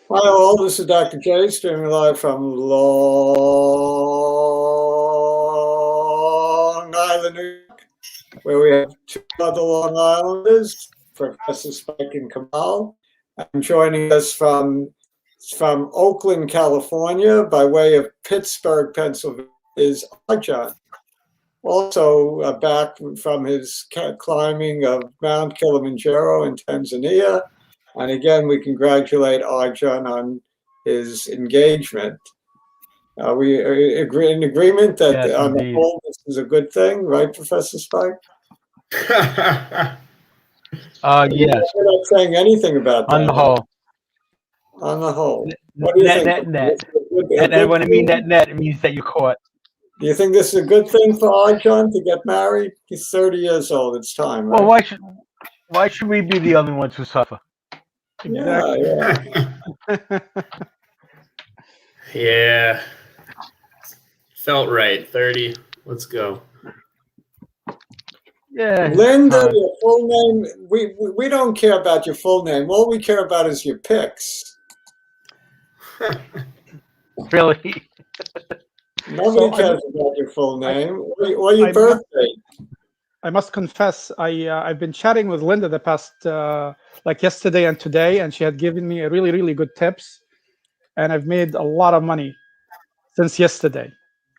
Hi all, this is Dr. J, streaming live from Long Island, New York, where we have two other Long Islanders, Professor Spike and Kamal. I'm joining us from Oakland, California, by way of Pittsburgh, Pennsylvania, is Arjun. Also back from his climbing of Mount Kilimanjaro in Tanzania. And again, we congratulate Arjun on his engagement. Are we in agreement that Yes, on the indeed. whole this is a good thing, right, Professor Spike? Yes. We're not saying anything about that. On the whole. On the whole. What do you think? Net. And when I mean net, it means that you're caught. Do you think this is a good thing for Arjun to get married? He's 30 years old. It's time, right? Well, why should we be the only ones who suffer? Exactly. Yeah. Yeah. Felt right. 30. Let's go. Yeah. Linda, your full name. We don't care about your full name. All we care about is your pics. Really? Nobody cares about your full name or your birthday. I must confess, I've been chatting with Linda the past, like yesterday and today, and she had given me a really, really good tips, and I've made a lot of money since yesterday,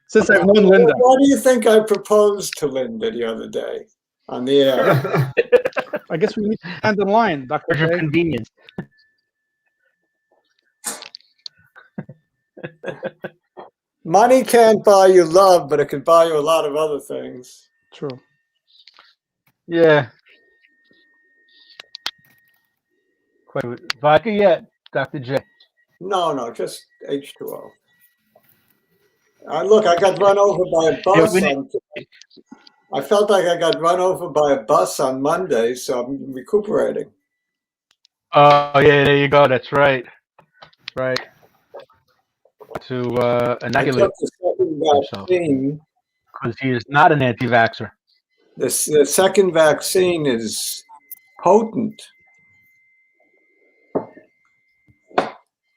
since I've known Linda. Why do you think I proposed to Linda the other day on the air? I guess we need to stand in line, Dr. For J. convenience. Money can't buy you love, but it can buy you a lot of other things. True. Yeah. Vodka yet, Dr. J? No, just H2O. Look, I got run over by a bus. I felt like I got run over by a bus on Monday, so I'm recuperating. Oh, yeah, there you go. That's right. Right. To inoculate. I took the second vaccine. Because he is not an anti-vaxxer. The second vaccine is potent.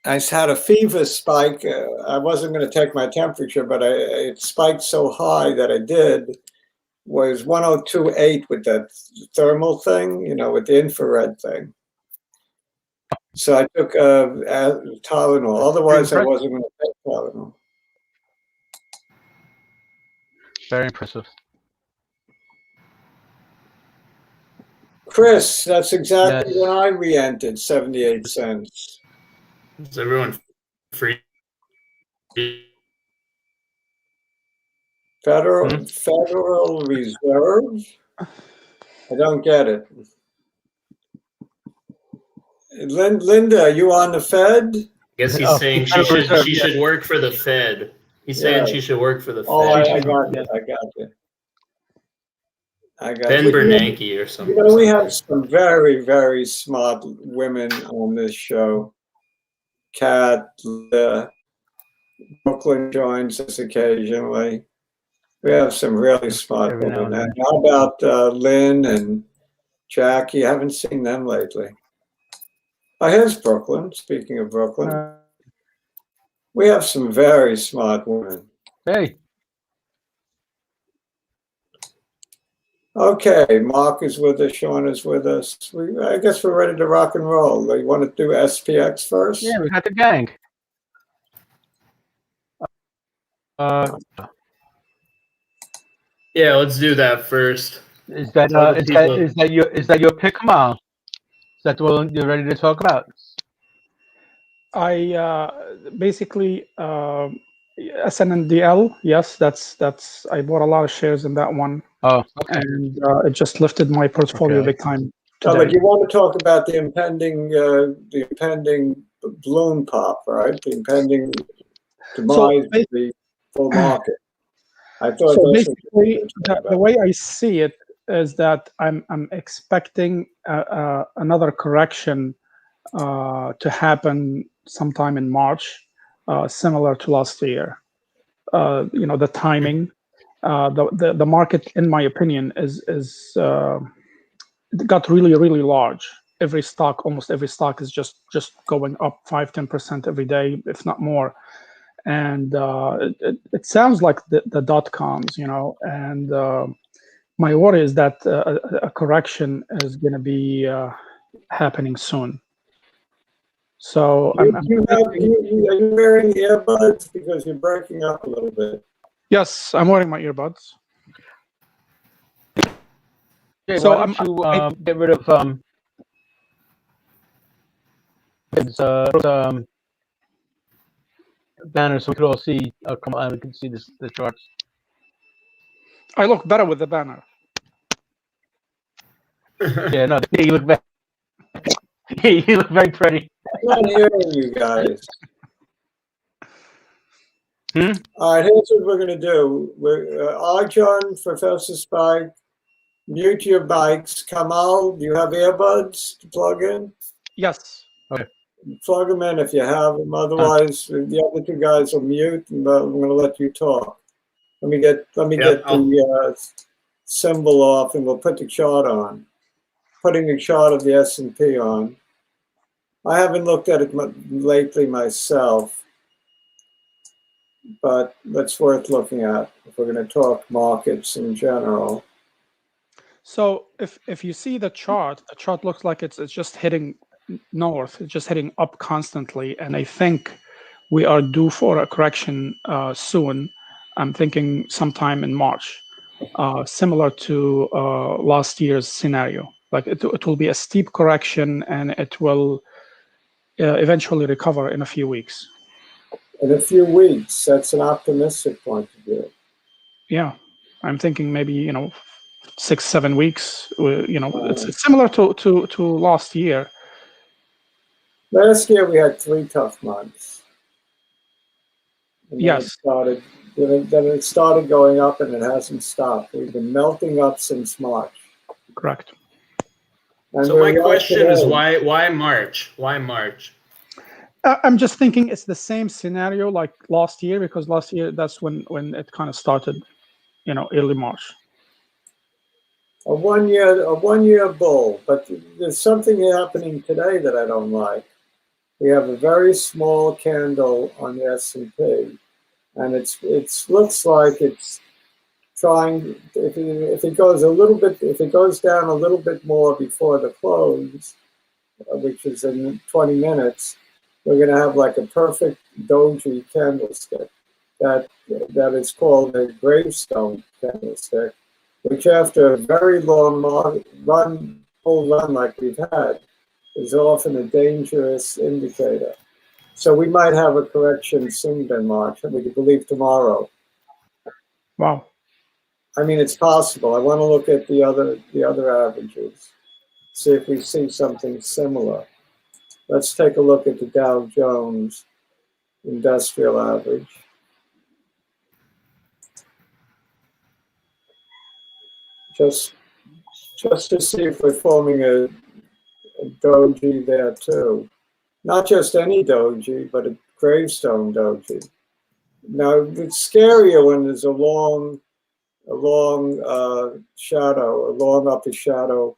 I had a fever spike. I wasn't going to take my temperature, but it spiked so high that I did. Was 102.8 with that thermal thing, with the infrared thing. So I took Tylenol. Otherwise, I wasn't going to take Tylenol. Very impressive. Chris, that's exactly when I re-entered, 78 cents. Is everyone free? Federal Reserve? I don't get it. Linda, are you on the Fed? I guess he's saying she should work for the Fed. He's saying she should work for the Fed. Oh, I got it. Ben Bernanke or something. We have some very, very smart women on this show. Kat, Brooklyn joins us occasionally. We have some really smart women. And how about Lynn and Jackie? I haven't seen them lately. Oh, here's Brooklyn. Speaking of Brooklyn, we have some very smart women. Hey. Okay, Mark is with us. Sean is with us. I guess we're ready to rock and roll. You want to do SPX first? Yeah, we got the gang. Yeah, let's do that first. Is that your pick, Kamal? Is that the one you're ready to talk about? I basically SNNDL. Yes, that's. I bought a lot of shares in that one. Oh, okay. And it just lifted my portfolio big time. Oh, but you want to talk about the impending balloon pop, right? The impending demise of the full market. I thought so basically, the way I see it is that I'm expecting another correction to happen sometime in March, similar to last year. The timing, the market, in my opinion, is got really, really large. every stock, almost every stock, is just going up 5-10% every day, if not more. And it sounds like the dot-coms, and my worry is that a correction is going to be happening soon. So are you wearing earbuds? Because you're breaking up a little bit. Yes, I'm wearing my earbuds. Okay, So why don't you get rid of banner so we could all see come on, we can see the charts. I look better with the banner. Yeah, no, you look very you look very pretty. I'm not hearing you guys. All right, here's what we're going to do. Arjun, Professor Spike, mute your mics. Kamal, do you have earbuds to plug in? Yes. Okay. Plug them in if you have them. Otherwise, the other two guys will mute, and I'm going to let you talk. Let me get the symbol off, and we'll put the chart on. Putting the chart of the S&P on. I haven't looked at it lately myself, but that's worth looking at if we're going to talk markets in general. So if you see the chart looks like it's just heading north. It's just heading up constantly, and I think we are due for a correction soon. I'm thinking sometime in March, similar to last year's scenario. Like it will be a steep correction, and it will eventually recover in a few weeks. In a few weeks, that's an optimistic point of view. Yeah, I'm thinking maybe 6-7 weeks. It's similar to last year. Last year we had 3 tough months. And yes. Then it started going up, and it hasn't stopped. We've been melting up since March. Correct. And so my question is why March? Why March? I'm just thinking it's the same scenario like last year, because last year that's when it kind of started, early March. A one year bull, but there's something happening today that I don't like. We have a very small candle on the S&P, and it looks like it's trying. If it goes down a little bit more before the close, which is in 20 minutes, we're going to have like a perfect doji candlestick that is called a gravestone candlestick, which after a very long full run like we've had, is often a dangerous indicator. So we might have a correction sooner than March, and we can believe tomorrow. Wow. I mean, it's possible. I want to look at the other averages, see if we see something similar. Let's take a look at the Dow Jones Industrial Average. Just to see if we're forming a doji there too. Not just any doji, but a gravestone doji. Now, it's scarier when there's a long shadow, a long upper shadow,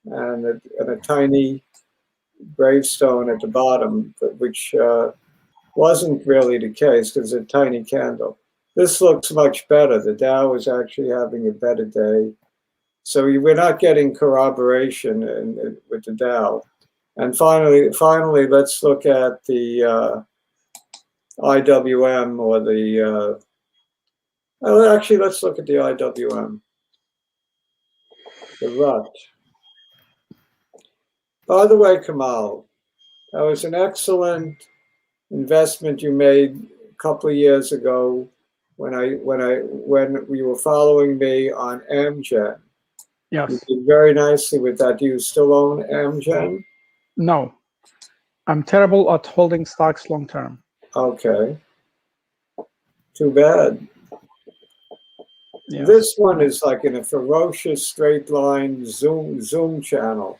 and a tiny gravestone at the bottom, which wasn't really the case because it's a tiny candle. This looks much better. The Dow is actually having a better day. So we're not getting corroboration with the Dow. And finally, let's look at the IWM or the. Actually, let's look at the IWM. The RUT. By the way, Kamal, that was an excellent investment you made a couple of years ago when you were following me on Amgen. Yes. You did very nicely with that. Do you still own Amgen? No, I'm terrible at holding stocks long term. Okay. Too bad. Yes. This one is like in a ferocious straight line zoom channel,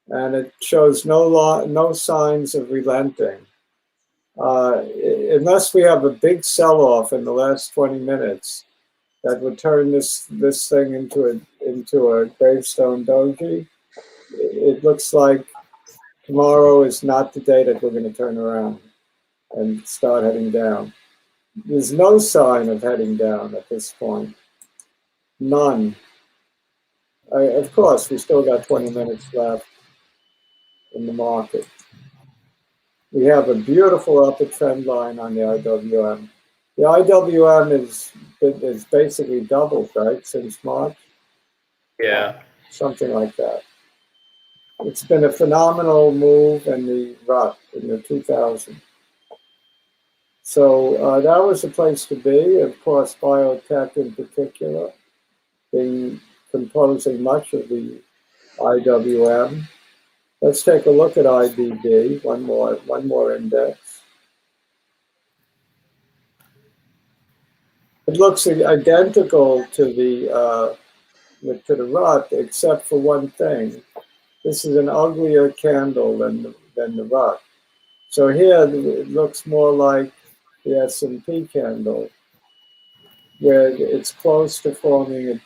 and it shows no signs of relenting. Unless we have a big sell-off in the last 20 minutes, that would turn this thing into a gravestone doji. it looks like tomorrow is not the day that we're going to turn around and start heading down. There's no sign of heading down at this point. None. Of course, we still got 20 minutes left in the market. We have a beautiful upper trend line on the IWM. The IWM is basically doubled, right, since March? Yeah. Something like that. It's been a phenomenal move in the rut in the 2000s. So that was the place to be. Of course, biotech in particular, being composing much of the IWM. Let's take a look at IBD. One more index. It looks identical to the rut, except for one thing. This is an uglier candle than the rut. So here it looks more like the S&P candle, where it's close to forming a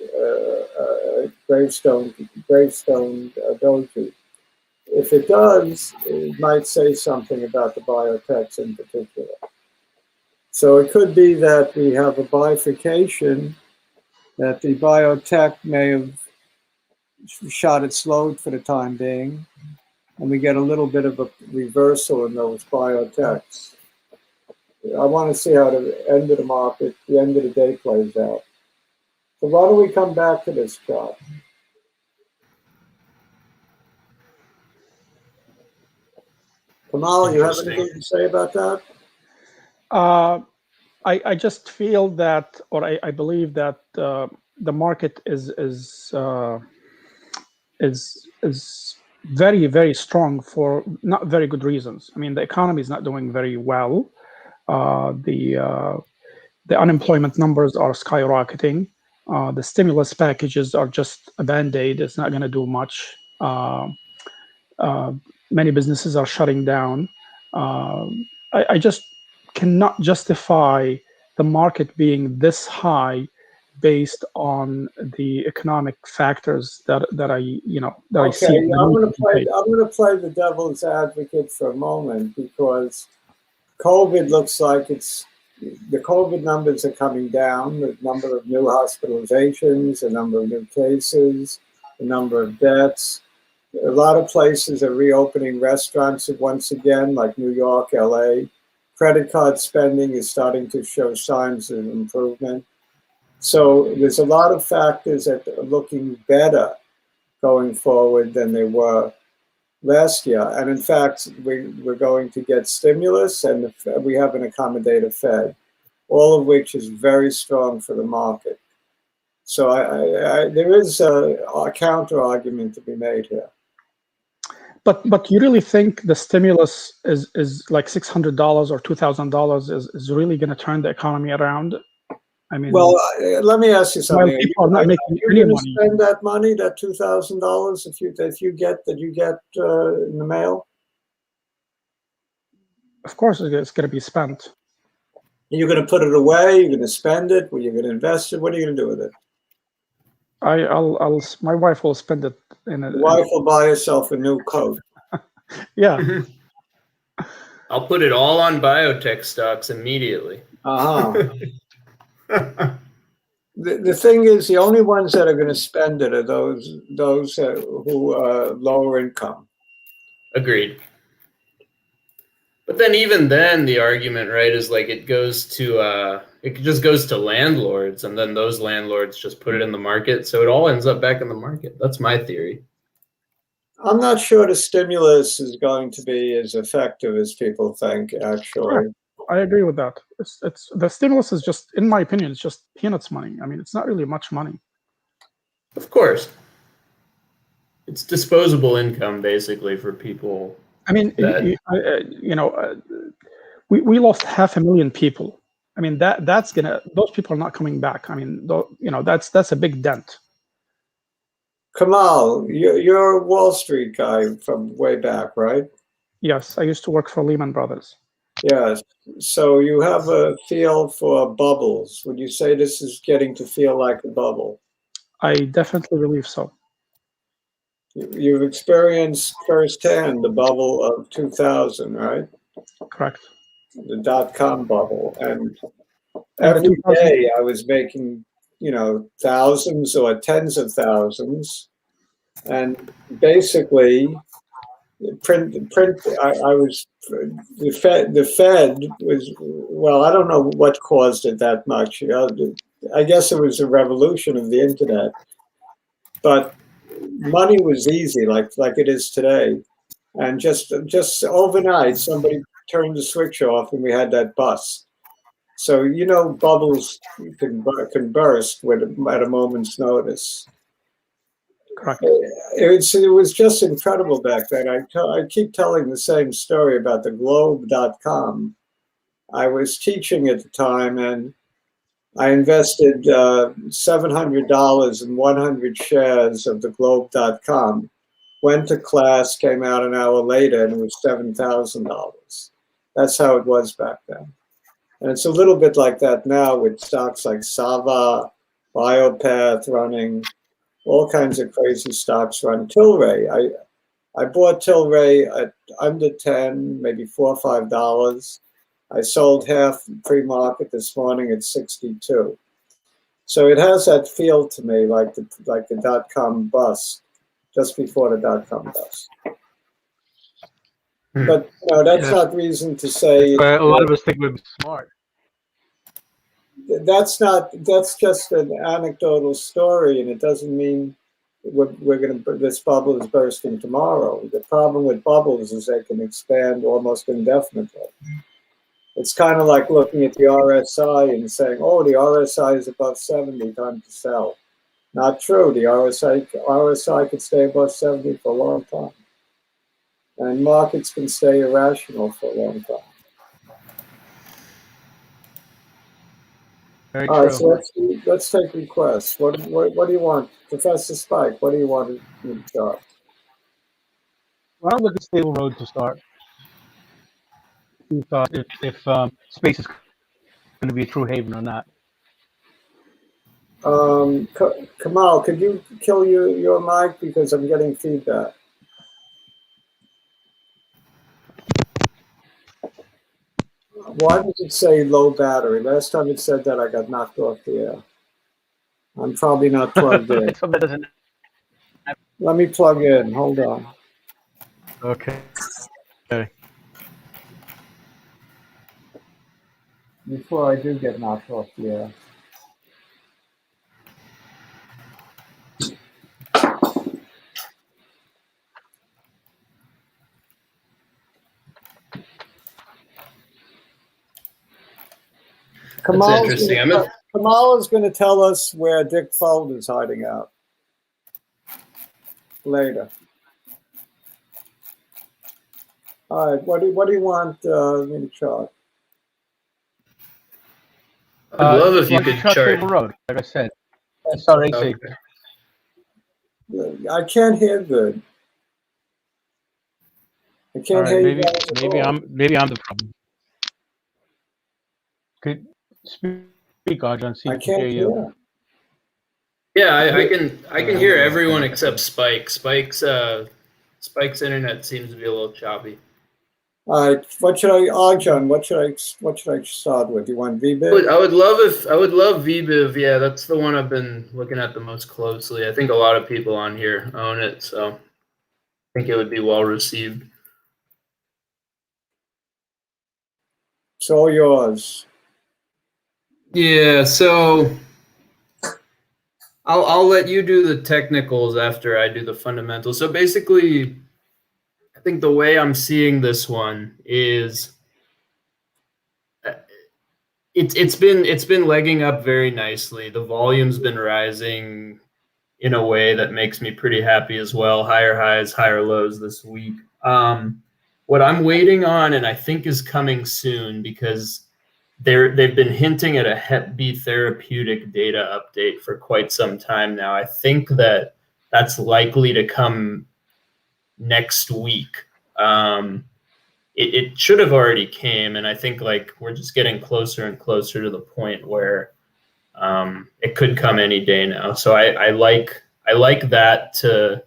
gravestone doji. If it does, it might say something about the biotechs in particular. So it could be that we have a bifurcation, that the biotech may have shot its load for the time being, and we get a little bit of a reversal in those biotechs. I want to see how the end of the market, the end of the day plays out. So why don't we come back to this chart? Kamal, you have anything to say about that? I just feel that, or I believe that the market is very, very strong for not very good reasons. I mean, the economy is not doing very well. The unemployment numbers are skyrocketing. The stimulus packages are just a band-aid. It's not going to do much. Many businesses are shutting down. I just cannot justify the market being this high based on the economic factors that I see. I'm going to play the devil's advocate for a moment, because COVID looks like the COVID numbers are coming down. The number of new hospitalizations, the number of new cases, the number of deaths. A lot of places are reopening restaurants once again, like New York, LA. Credit card spending is starting to show signs of improvement. So there's a lot of factors that are looking better going forward than they were last year. And in fact, we're going to get stimulus, and we have an accommodative Fed, all of which is very strong for the market. So there is a counter argument to be made here. But you really think the stimulus is like $600 or $2,000 is really going to turn the economy around? I mean, well, let me ask you something. People are not making any money. Spend that money, that $2,000, if you get in the mail? Of course, it's going to be spent. You're going to put it away. You're going to spend it. You're going to invest it. What are you going to do with it? My wife will spend it in a. The wife will buy herself a new coat. Yeah. I'll put it all on biotech stocks immediately. The thing is, the only ones that are going to spend it are those who are lower income. Agreed. But then even then, the argument, right, is like it just goes to landlords, and then those landlords just put it in the market. So it all ends up back in the market. That's my theory. I'm not sure the stimulus is going to be as effective as people think, actually. Correct. I agree with that. It's the stimulus is just, in my opinion, it's just peanuts money. I mean, it's not really much money. Of course. It's disposable income, basically, for people. I mean, we lost 500,000 people. I mean, those people are not coming back. I mean, that's a big dent. Kamal, you're a Wall Street guy from way back, right? Yes, I used to work for Lehman Brothers. Yes. So you have a feel for bubbles. Would you say this is getting to feel like a bubble? I definitely believe so. you've experienced firsthand the bubble of 2000, right? Correct. The dot-com bubble. And And every 2000 day I was making, thousands or tens of thousands. And basically, the Fed was, well, I don't know what caused it that much. I guess it was a revolution of the internet, but money was easy, like it is today. And just overnight, somebody turned the switch off, and we had that bust. So bubbles can burst at a moment's notice. Correct. It was just incredible back then. I keep telling the same story about the globe.com. I was teaching at the time, and I invested $700 in 100 shares of the globe.com. Went to class, came out an hour later, and it was $7,000. That's how it was back then. And it's a little bit like that now with stocks like Sava, Biopath running, all kinds of crazy stocks run. Tilray, I bought Tilray at under 10, maybe $4 or $5. I sold half pre-market this morning at 62. So it has that feel to me, like the dot-com bust, just before the dot-com bust. But that's not reason to say. A lot of us think we're smart. That's just an anecdotal story, and it doesn't mean this bubble is bursting tomorrow. The problem with bubbles is they can expand almost indefinitely. It's kind of like looking at the RSI and saying, oh, the RSI is above 70, time to sell. Not true. The RSI could stay above 70 for a long time. And markets can stay irrational for a long time. Very All right, true. so let's take requests. What do you want? Professor Spike, what do you want to start? Well, look at Stable Road to start. You thought if space is going to be a true haven or not. Kamal, could you kill your mic because I'm getting feedback? Why does it say low battery? Last time it said that, I got knocked off the air. I'm probably not plugged in. So that doesn't. Let me plug in. Hold on. Okay. Okay. Before I do get knocked off the air. That's interesting. Kamal is going to tell us where Dick Fold is hiding out later. All right, what do you want me to chart? I'd love if you could chart. Stable Road, like I said. SRAC. Okay. I can't hear good. I can't hear you guys at all. Maybe I'm the problem. Could speak, Arjun. See if I I can hear can't you. hear. Yeah, I can hear everyone except Spike. Spike's internet seems to be a little choppy. All right, Arjun, what should I start with? You want VBIV? I would love VBIV. Yeah, that's the one I've been looking at the most closely. I think a lot of people on here own it, so I think it would be well received. It's all yours. Yeah, so I'll let you do the technicals after I do the fundamentals. So basically, I think the way I'm seeing this one is it's been legging up very nicely. The volume's been rising in a way that makes me pretty happy as well. Higher highs, higher lows this week. What I'm waiting on, and I think is coming soon, because they've been hinting at a Hep B therapeutic data update for quite some time now. I think that's likely to come next week. It should have already came, and I think we're just getting closer and closer to the point where it could come any day now. So I like that to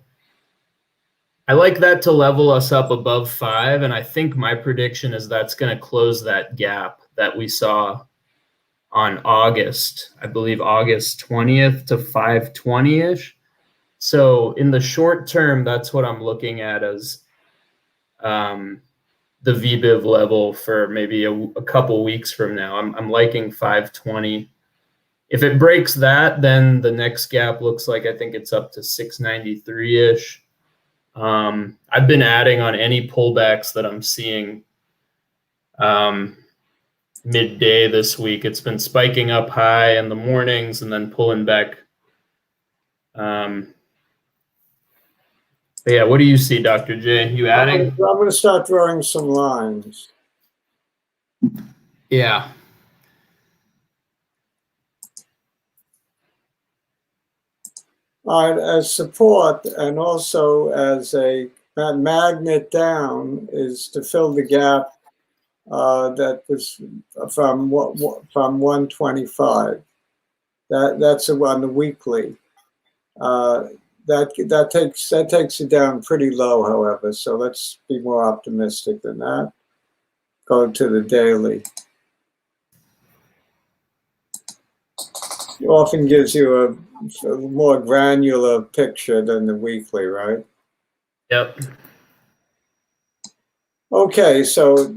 I like that to level us up above 5, and I think my prediction is that's going to close that gap that we saw on August, I believe August 20th to 520-ish. So in the short term, that's what I'm looking at as the VBIV level for maybe a couple weeks from now. I'm liking 520. If it breaks that, then the next gap looks like I think it's up to 693-ish. I've been adding on any pullbacks that I'm seeing midday this week. It's been spiking up high in the mornings and then pulling back. But yeah, what do you see, Dr. J? You adding? I'm going to start drawing some lines. Yeah. All right, as support and also as a magnet down is to fill the gap that was from 125. That's on the weekly. That takes it down pretty low, however. So let's be more optimistic than that. Go to the daily. It often gives you a more granular picture than the weekly, right? Yep. Okay, so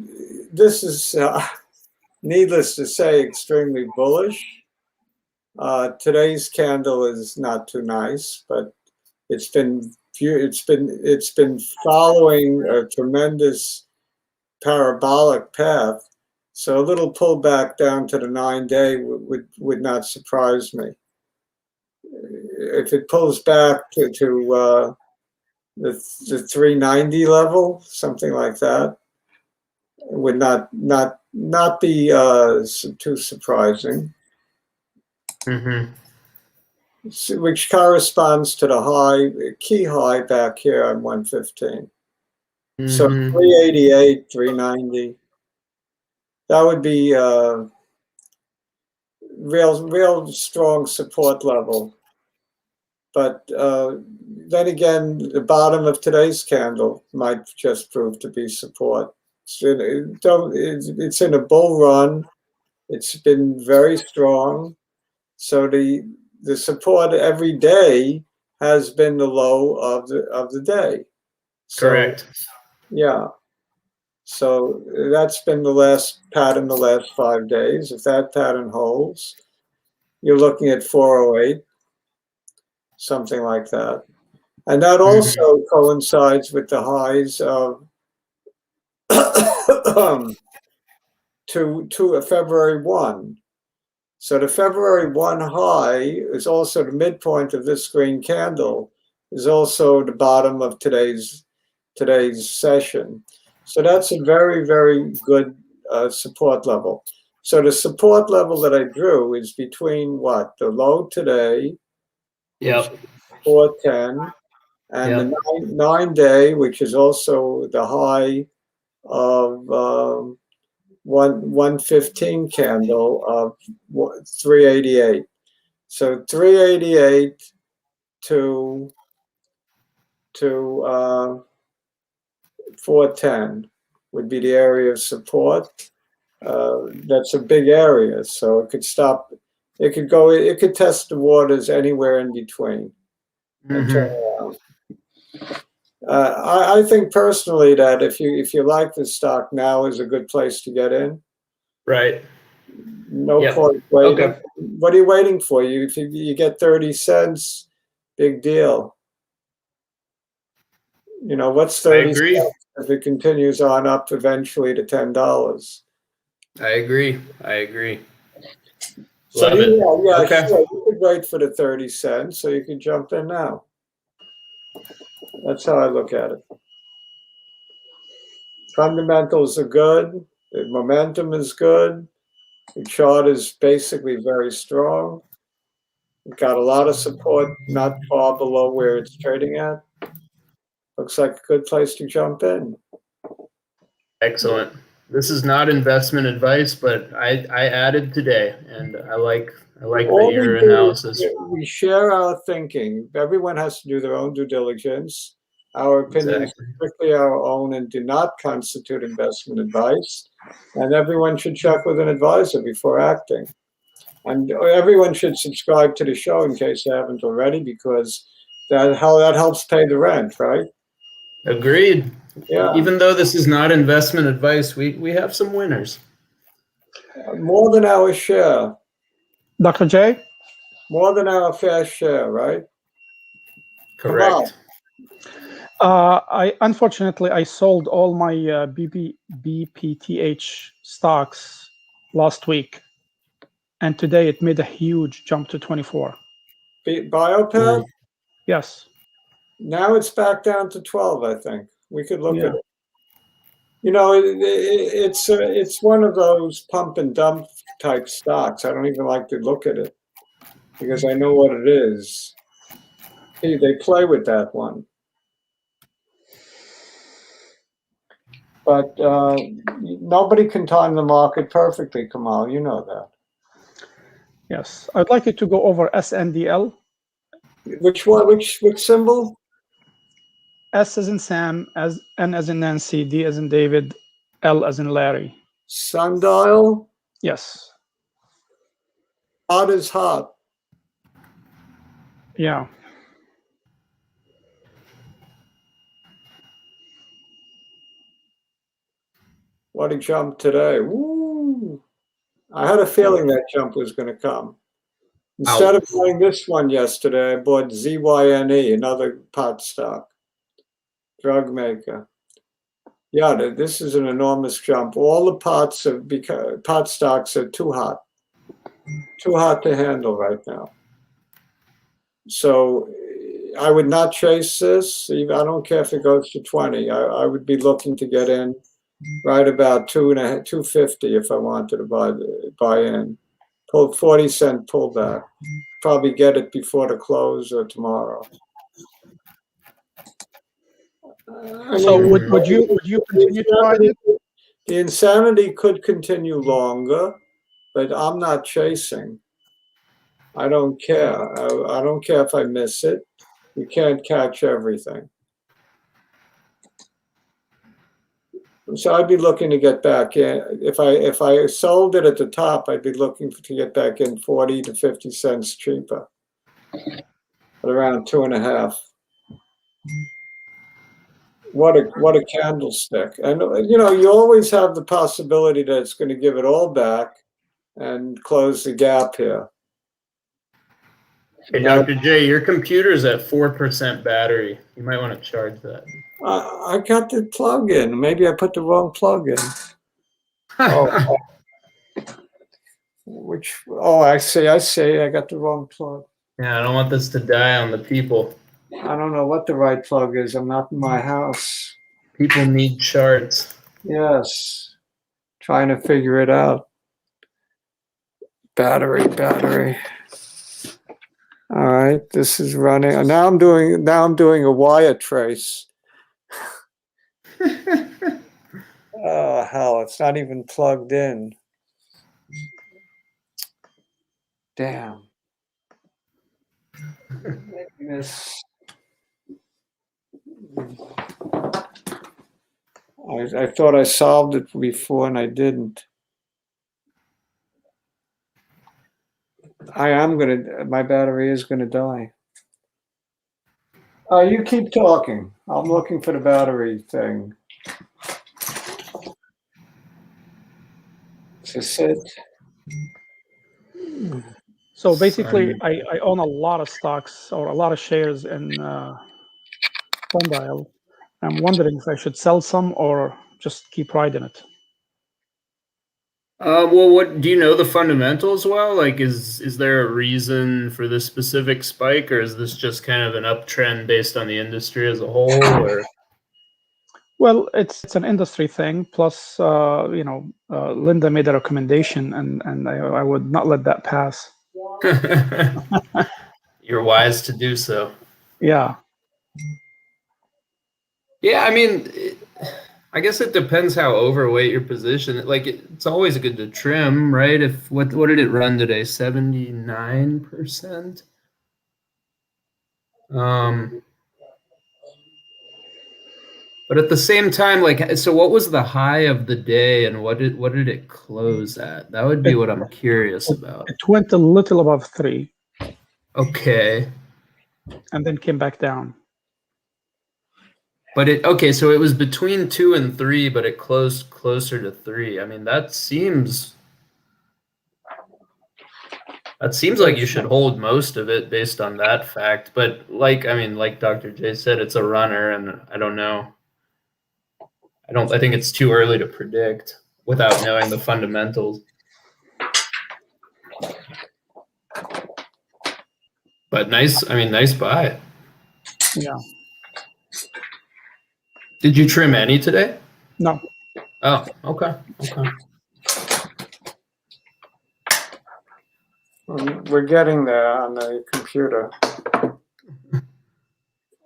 this is, needless to say, extremely bullish. Today's candle is not too nice, but it's been following a tremendous parabolic path. So a little pullback down to the 9-day would not surprise me. If it pulls back to the 390 level, something like that, it would not be too surprising. Mm-hmm. Which corresponds to the key high back here on 115. Mm-hmm. So 388, 390. That would be real strong support level. But then again, the bottom of today's candle might just prove to be support. It's in a bull run. It's been very strong. So the support every day has been the low of the day. So, correct. Yeah. So that's been the last pattern the last 5 days. If that pattern holds, you're looking at 408, something like that. And that also coincides with the highs of to February 1. So the February 1 high is also the midpoint of this green candle, is also the bottom of today's session. So that's a very, very good support level. So the support level that I drew is between what? The low today, yep, 410, and the 9-day, which is also the high of 115 candle of 388. So 388 to 410 would be the area of support. That's a big area, so it could stop. It could test the waters anywhere in between and turn around. I think personally that if you like this stock, now is a good place to get in. Right. No point waiting. Okay. What are you waiting for? If you get 30 cents, big deal. You know, what's 30 cents if it continues on up eventually to $10? I agree. So Love it. Okay. Sure. You could wait for the 30 cents, so you can jump in now. That's how I look at it. Fundamentals are good. The momentum is good. The chart is basically very strong. We've got a lot of support, not far below where it's trading at. Looks like a good place to jump in. Excellent. This is not investment advice, but I added today, and I like your analysis. We share our thinking. Everyone has to do their own due diligence Our opinions Exactly. are strictly our own and do not constitute investment advice. And everyone should check with an advisor before acting. And everyone should subscribe to the show in case they haven't already, because that helps pay the rent, right? Agreed. Yeah. Even though this is not investment advice, we have some winners. More than our share. Dr. J? More than our fair share, right? Correct. Unfortunately, I sold all my BPTH stocks last week, and today it made a huge jump to 24. Biotech? Yes. Now it's back down to 12, I think. We could look Yeah. at it. You know, it's one of those pump and dump type stocks. I don't even like to look at it because I know what it is. Hey, they play with that one. But nobody can time the market perfectly, Kamal. You know that. Yes. I'd like you to go over SNDL. Which one? Which symbol? S as in Sam, N as in Nancy, D as in David, L as in Larry. Sundial? Yes. Hot is hot. Yeah. What a jump today. Woo! I had a feeling that jump was going to come. Instead of buying this one yesterday, I bought ZYNE, another pot stock, drug maker. Yeah, this is an enormous jump. All the pot stocks are too hot to handle right now. So I would not chase this. I don't care if it goes to 20. I would be looking to get in right about 250 if I wanted to buy in. Pull 40-cent pullback. Probably get it before the close or tomorrow. So would you continue to ride it? The insanity could continue longer, but I'm not chasing. I don't care. I don't care if I miss it. You can't catch everything. So I'd be looking to get back in. If I sold it at the top, I'd be looking to get back in 40 to 50 cents cheaper, at around 2.5. What a candlestick! And you know, you always have the possibility that it's going to give it all back and close the gap here. Hey, Dr. J, your computer's at 4% battery. You might want to charge that. I got the plug in. Maybe I put the wrong plug in. Oh, I see. I got the wrong plug. Yeah, I don't want this to die on the people. I don't know what the right plug is. I'm not in my house. People need charts. Yes. Trying to figure it out. Battery. All right, this is running. Now I'm doing a wire trace. Oh hell, it's not even plugged in. Damn. I thought I solved it before and I didn't. My battery is gonna die. You keep talking. I'm looking for the battery thing. Is this it? So basically, I own a lot of stocks or a lot of shares in Sundial. I'm wondering if I should sell some or just keep riding it. Well, what do you know the fundamentals well? Like, is there a reason for this specific spike, or is this just kind of an uptrend based on the industry as a whole? Or Well, it's an industry thing. Plus, Linda made a recommendation, and I would not let that pass. You're wise to do so. Yeah. Yeah, I mean, I guess it depends how overweight your position. Like, it's always good to trim, right? If what did it run today? 79%. But at the same time, like, so what was the high of the day and what did it close at? That would be what I'm curious about. It went a little above 3 Okay. and then came back down. But okay, so it was between 2 and 3, but it closed closer to 3. I mean, that seems like you should hold most of it based on that fact. But like Dr. J said, it's a runner, and I don't know. I think it's too early to predict without knowing the fundamentals. But nice buy. Yeah. Did you trim any today? No. Oh, okay. We're getting there on the computer.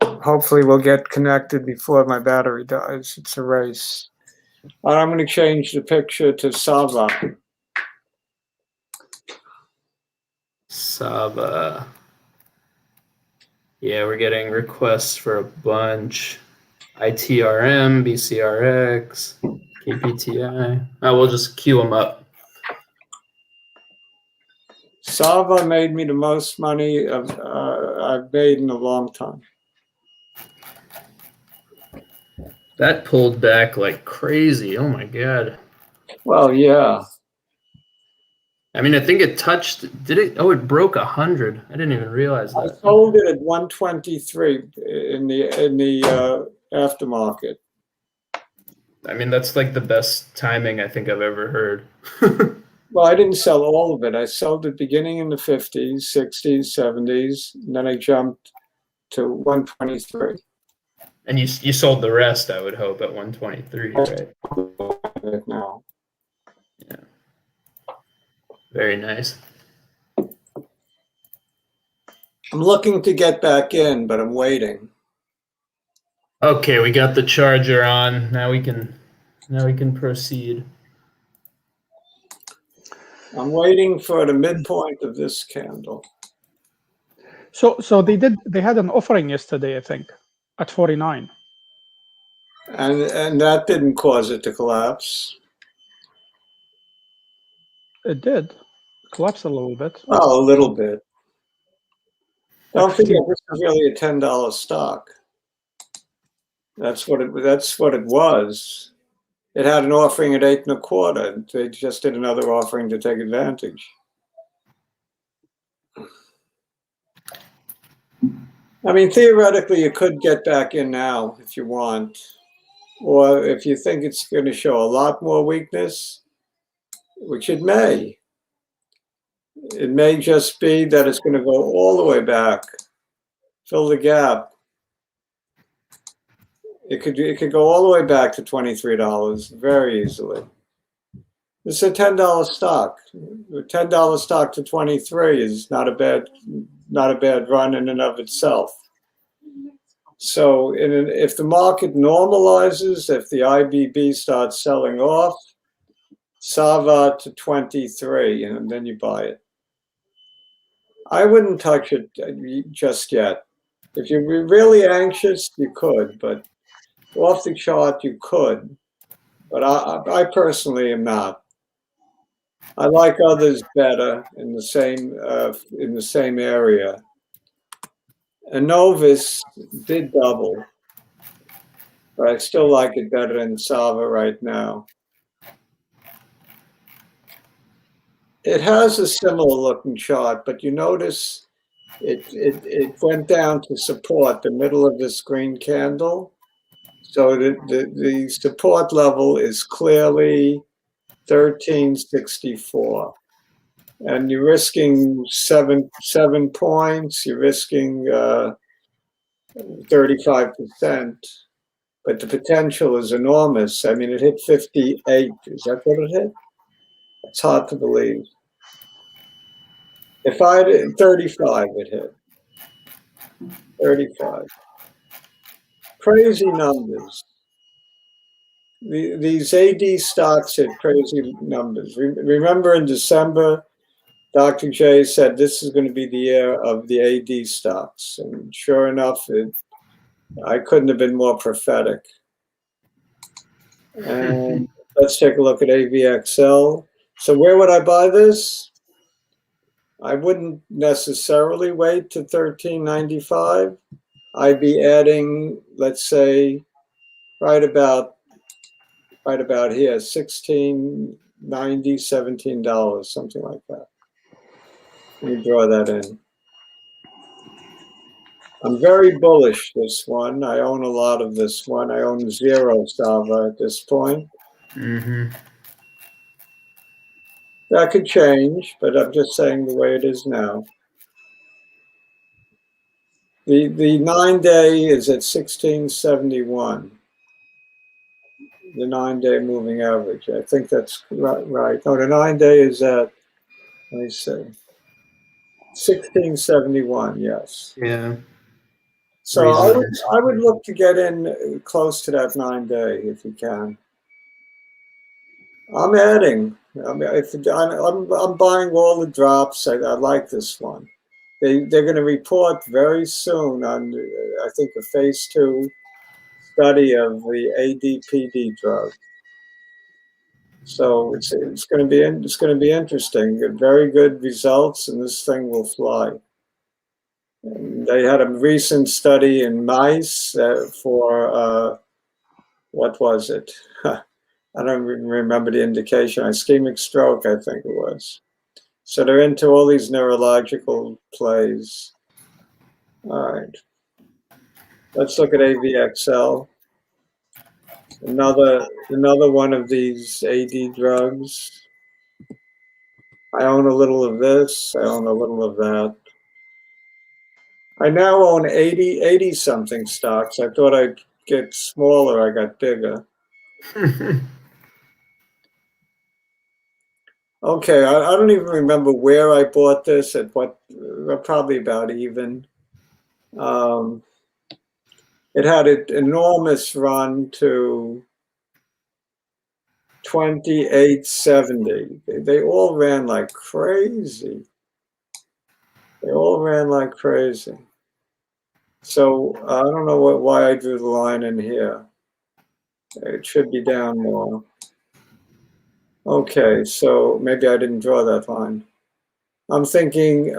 Hopefully we'll get connected before my battery dies. It's a race. All right, I'm going to change the picture to Sava. Sava. Yeah, we're getting requests for a bunch. ITRM, BCRX, KPTI. We'll just queue them up. Sava made me the most money I've made in a long time. That pulled back like crazy. Oh my God. Well, yeah. I mean, I think it touched, did it? Oh, it broke 100. I didn't even realize that. I sold it at 123 in the aftermarket. I mean, that's like the best timing I think I've ever heard. Well, I didn't sell all of it. I sold it beginning in the 50s, 60s, 70s, and then I jumped to 123. And you sold the rest, I would hope, at 123, right? Now. Yeah. Very nice. I'm looking to get back in, but I'm waiting. Okay, we got the charger on. Now we can proceed. I'm waiting for the midpoint of this candle. So they had an offering yesterday, I think, at 49. And that didn't cause it to collapse. It did collapse a little bit. Oh, a little bit. Don't forget, this is really a $10 stock. That's what it was. It had an offering at 8 1/4. They just did another offering to take advantage. I mean, theoretically, you could get back in now if you want. Or if you think it's going to show a lot more weakness, which it may. It may just be that it's going to go all the way back, fill the gap. It could go all the way back to $23 very easily. It's a $10 stock. A $10 stock to 23 is not a bad run in and of itself. So if the market normalizes, if the IBB starts selling off, Sava to 23, and then you buy it. I wouldn't touch it just yet. If you're really anxious, you could, but off the chart you could. But I personally am not. I like others better in the same area. Innovis did double, but I still like it better than Sava right now. It has a similar looking chart, but you notice it went down to support the middle of this green candle. So the support level is clearly 1364. And you're risking seven points, you're risking 35%, but the potential is enormous. I mean, it hit 58. Is that what it hit? It's hard to believe. If I did 35, it hit 35. Crazy numbers. These AD stocks hit crazy numbers. Remember in December, Dr. J said this is going to be the year of the AD stocks. And sure enough, I couldn't have been more prophetic. And let's take a look at AVXL. So where would I buy this? I wouldn't necessarily wait to 13.95. I'd be adding, let's say, right about here, $16.90, $17, something like that. Let me draw that in. I'm very bullish this one. I own a lot of this one. I own 0 Sava at this point. Mm-hmm. That could change, but I'm just saying the way it is now. The 9-day is at 1671. The 9-day moving average. I think that's right. No, the 9-day is at, let me see, 1671. Yes. Yeah. So Reasonable. I would look to get in close to that 9-day if you can. I'm adding. I mean, I'm buying all the drops. I like this one. They're going to report very soon on, I think, a phase 2 study of the ADPD drug. So it's going to be interesting. Very good results, and this thing will fly. And they had a recent study in mice for what was it? I don't even remember the indication. Ischemic stroke, I think it was. So they're into all these neurological plays. All right. Let's look at AVXL. Another one of these AD drugs. I own a little of this. I own a little of that. I now own 80 something stocks. I thought I'd get smaller. I got bigger. Okay, I don't even remember where I bought this, at what, probably about even. It had an enormous run to 28.70. They all ran like crazy. They all ran like crazy. So I don't know why I drew the line in here. It should be down more. Okay, so maybe I didn't draw that line. I'm thinking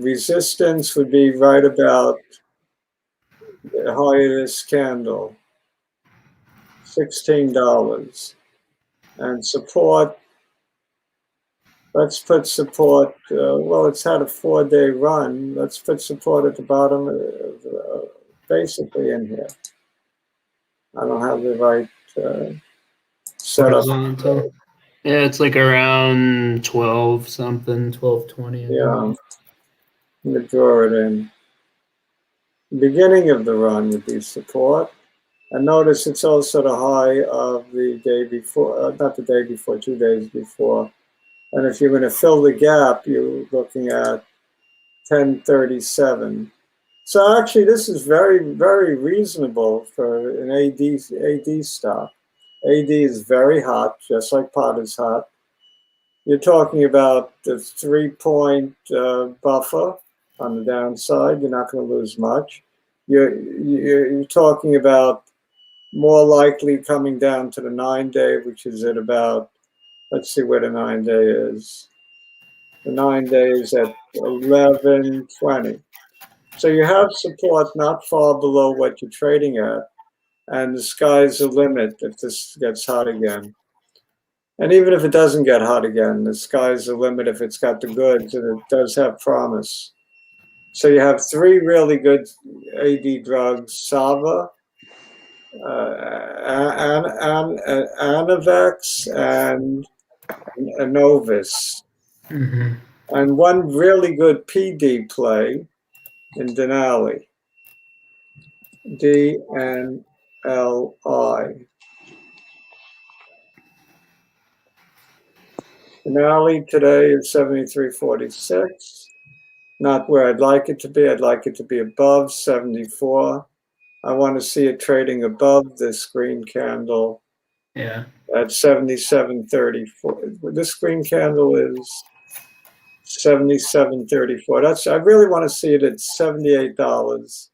resistance would be right about the height of this candle, $16. And support, let's put support, well, it's had a 4-day run. Let's put support at the bottom, basically in here. I don't have the right setup. Horizontal. Yeah, it's like around 12 something, 1220. Yeah, let me draw it in. The beginning of the run would be support. And notice it's also the high of the day before, not the day before, 2 days before. And if you're going to fill the gap, you're looking at 1037. So actually, this is very, very reasonable for an AD stock. AD is very hot, just like pot is hot. You're talking about the 3-point buffer on the downside. You're not going to lose much. You're talking about more likely coming down to the 9-day, which is at about, let's see where the 9-day is. The 9-day is at 1120. So you have support not far below what you're trading at, and the sky's the limit if this gets hot again. And even if it doesn't get hot again, the sky's the limit if it's got the goods, and it does have promise. So you have 3 really good AD drugs: Sava, Anavex, and Novis. Mm-hmm. And one really good PD play in Denali. DNLI. Denali today is 73.46. Not where I'd like it to be. I'd like it to be above 74. I want to see it trading above this green candle. Yeah. At 77.34. This green candle is 77.34. I really want to see it at $78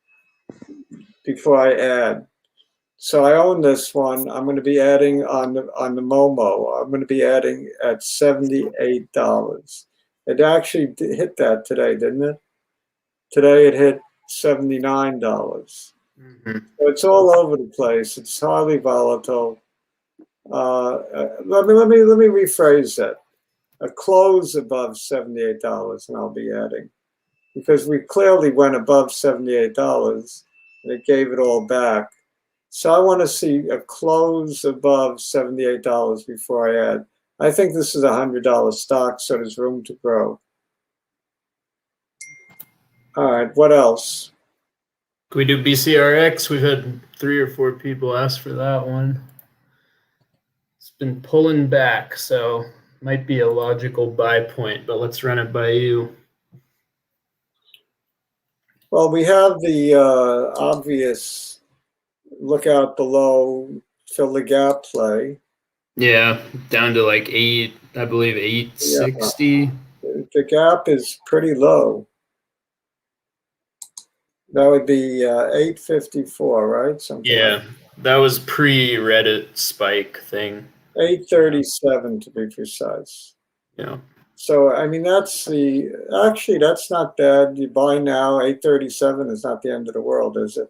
before I add. So I own this one. I'm going to be adding on the Momo. I'm going to be adding at $78. It actually hit that today, didn't it? Today it hit $79. Mm-hmm. So it's all over the place. It's highly volatile. Let me rephrase that. A close above $78, and I'll be adding, because we clearly went above $78 and it gave it all back. So I want to see a close above $78 before I add. I think this is a $100 stock, so there's room to grow. All right, what else? Can we do BCRX? We've had 3 or 4 people ask for that one. It's been pulling back, so might be a logical buy point, but let's run it by you. Well, we have the obvious look out below, fill the gap play. Yeah, down to like 8, I believe 860. Yeah. The gap is pretty low. That would be 854, right? Something Yeah, like that was pre-Reddit spike thing. 837 to be precise. Yeah. So, I mean, that's not bad. You buy now, 837 is not the end of the world, is it?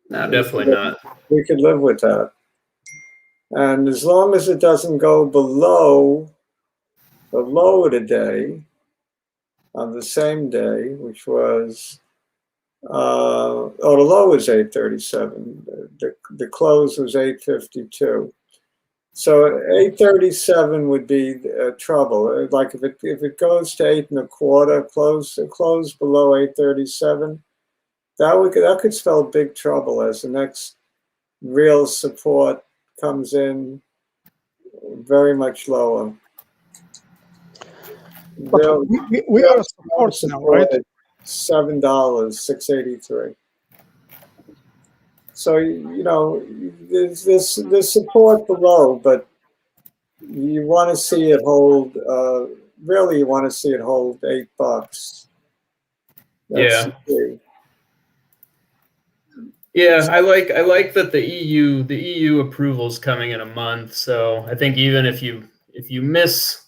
No, definitely not. We could live with that. And as long as it doesn't go below the low of the day, on the same day, which was, the low was 837. The close was 852. So 837 would be trouble. Like if it goes to 8.25, close below 837, that could spell big trouble as the next real support comes in very much lower. But we are support now, right? $7, 683. So there's this support below, but you want to see it hold. Really, you want to see it hold $8. That's Yeah. the Yeah, I like that the EU approval is coming in a month. So I think even if you miss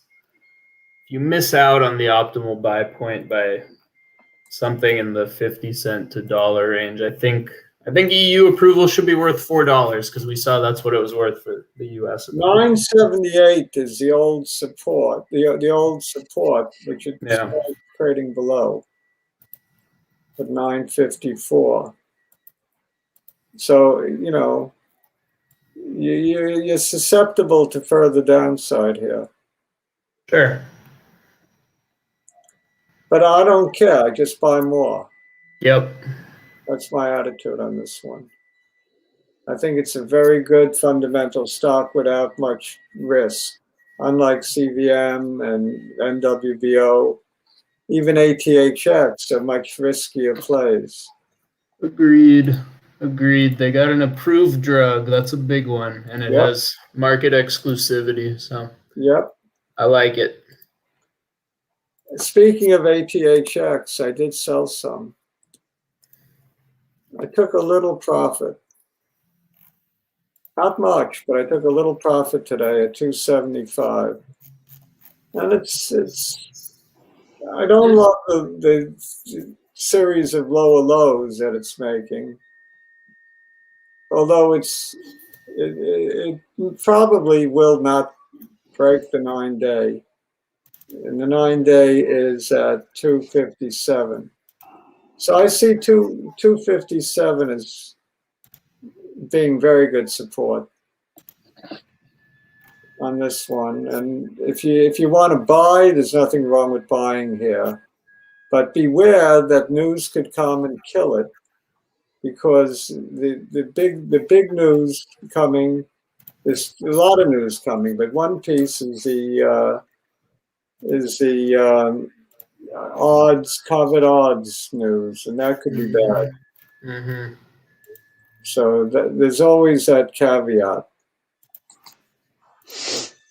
out on the optimal buy point by something in the 50-cent to dollar range, I think EU approval should be worth $4 because we saw that's what it was worth for the US. 978 is the old support. The old support, which is trading below at 954. So you're susceptible to further downside here. Sure. But I don't care. I just buy more. Yep. That's my attitude on this one. I think it's a very good fundamental stock without much risk. Unlike CVM and NWBO, even ATHX are much riskier plays. Agreed. They got an approved drug. That's a big one. And it has market exclusivity. So I like it. Speaking of ATHX, I did sell some. I took a little profit. Not much, but I took a little profit today at 275. And I don't love the series of lower lows that it's making. Although it probably will not break the 9-day. And the 9-day is at 257. So I see 257 as being very good support on this one. And if you want to buy, there's nothing wrong with buying here. But beware that news could come and kill it, because the big news coming, there's a lot of news coming, but one piece is the covered odds news, and that could be bad. Mm-hmm. So there's always that caveat.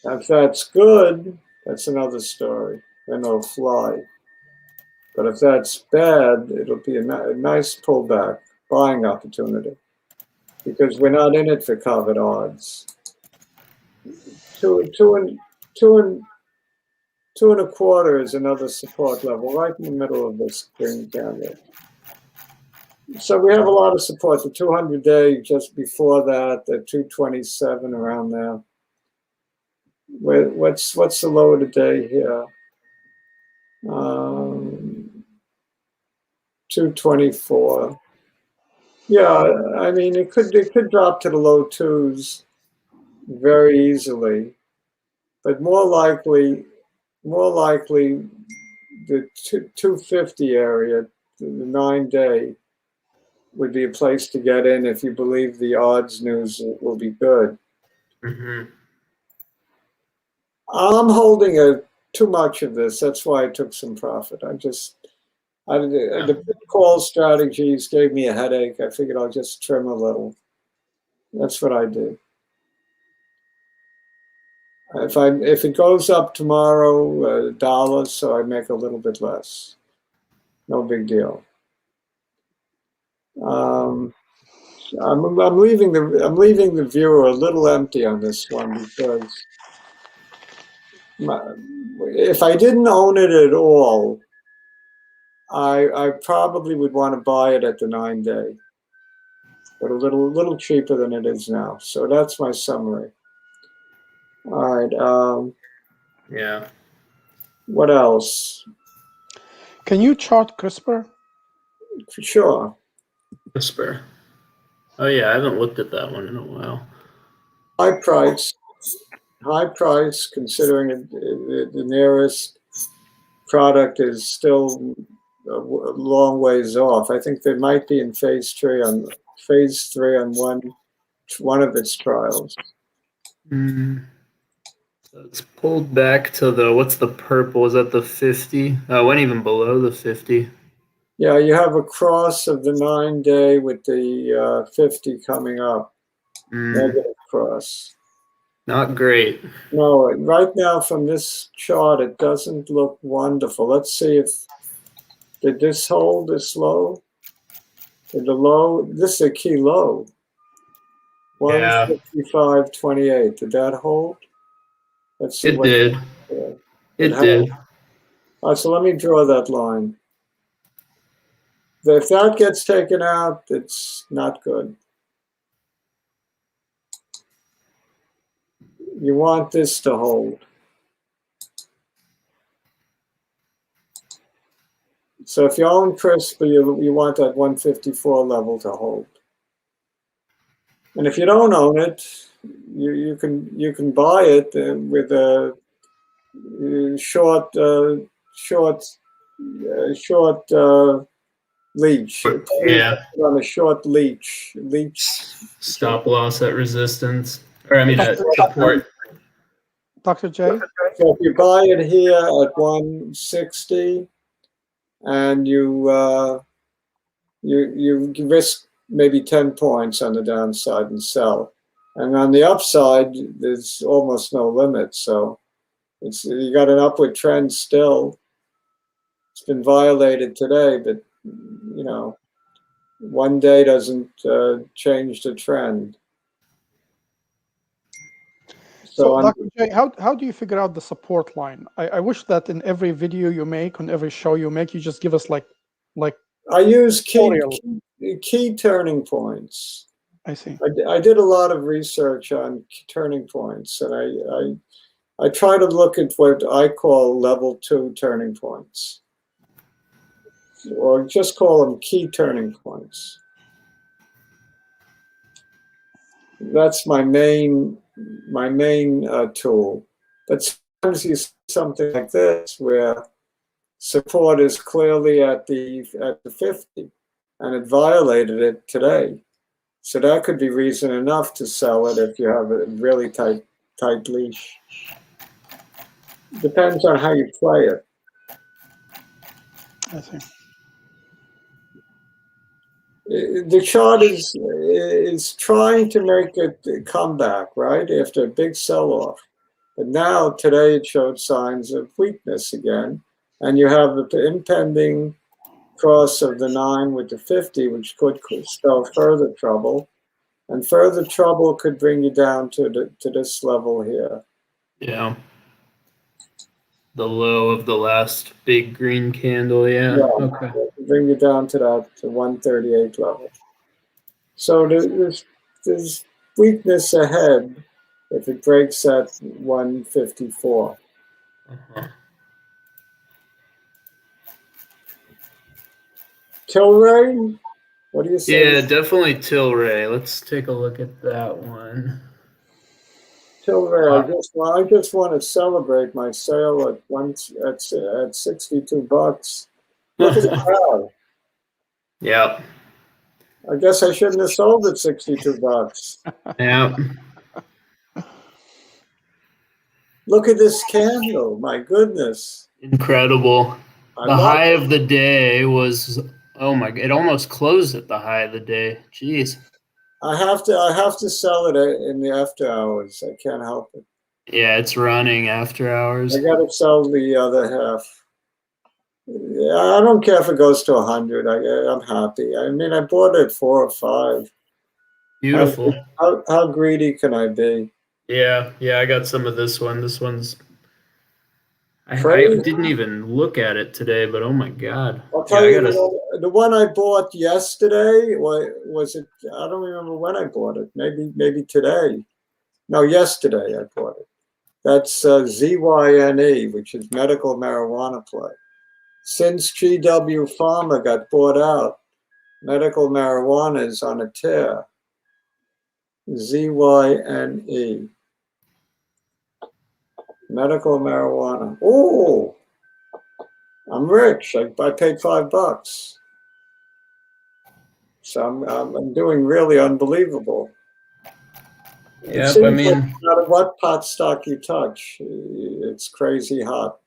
If that's good, that's another story. Then it'll fly. But if that's bad, it'll be a nice pullback, buying opportunity. because we're not in it for covered odds. Two and a quarter is another support level right in the middle of this green candle. So we have a lot of support. The 200-day just before that, the 227 around there. What's the low of the day here? 224. Yeah, I mean it could drop to the low twos very easily, but more likely the 250 area, the 9-day, would be a place to get in if you believe the odds news will be good. Mm-hmm. I'm holding too much of this. That's why I took some profit. The call strategies gave me a headache. I figured I'll just trim a little. That's what I did. If it goes up tomorrow, $1, so I make a little bit less. No big deal. I'm leaving the viewer a little empty on this one because if I didn't own it at all, I probably would want to buy it at the 9-day, but a little cheaper than it is now. So that's my summary. All right. Yeah. What else? Can you chart CRISPR? For sure. CRISPR. Oh yeah, I haven't looked at that one in a while. High price, considering the nearest product is still a long ways off. I think they might be in phase 3 on one of its trials. Mm. So it's pulled back to what's the purple? Is that the 50? Oh, it went even below the 50. Yeah, you have a cross of the 9-day with the 50 coming up. Negative cross. Not great. No, right now from this chart, it doesn't look wonderful. Let's see did this hold this low? Did the low, this is a key low. 155.28. Did that hold? Let's see. It did. It did. All right, so let me draw that line. If that gets taken out, it's not good. You want this to hold. So if you own CRISPR, you want that 154 level to hold. And if you don't own it, you can buy it with a short leash. Yeah. On a short leash. Stop loss at resistance, or I mean at support. Dr. J? So if you buy it here at 160, and you risk maybe 10 points on the downside and sell, and on the upside, there's almost no limit. So you got an upward trend still. It's been violated today, but you know, one day doesn't change the trend. So Dr. J, how do you figure out the support line? I wish that in every video you make, on every show you make, you just give us like I use key turning points. I see. I did a lot of research on turning points, and I try to look at what I call level 2 turning points, or just call them key turning points. That's my main tool. But sometimes you see something like this where support is clearly at the 50, and it violated it today. So that could be reason enough to sell it if you have a really tight leash. Depends on how you play it. I see. The chart is trying to make a comeback, right, after a big sell-off. But now, today, it showed signs of weakness again. And you have the impending cross of the 9 with the 50, which could spell further trouble. And further trouble could bring you down to this level here. Yeah. The low of the last big green candle, yeah. Yeah, Okay. it could bring you down to that to 138 level. So there's weakness ahead if it breaks at 154. Uh-huh. Tilray, what do you say? Yeah, definitely Tilray. Let's take a look at that one. Tilray, I just want to celebrate my sale at 62 bucks. Look at the crowd. Yeah. I guess I shouldn't have sold at 62 bucks. Yeah. Look at this candle. My goodness. Incredible. I The love high it. of the day was, oh my, it almost closed at the high of the day. Jeez. I have to sell it in the after hours. I can't help it. Yeah, it's running after hours. I got to sell the other half. Yeah, I don't care if it goes to 100. I'm happy. I mean, I bought it 4 or 5. Beautiful. How greedy can I be? Yeah, I got some of this one. This one's, I Crazy. didn't even look at it today, but oh my God. I'll tell I you, gotta, the one I bought yesterday, was it? I don't remember when I bought it. Maybe today. No, yesterday I bought it. That's ZYNE, which is medical marijuana play. Since GW Pharma got bought out, medical marijuana is on a tear. ZYNE. Medical marijuana. Oh, I'm rich. I paid $5. So I'm doing really unbelievable. It yeah, I seems like mean, no matter what pot stock you touch, it's crazy hot.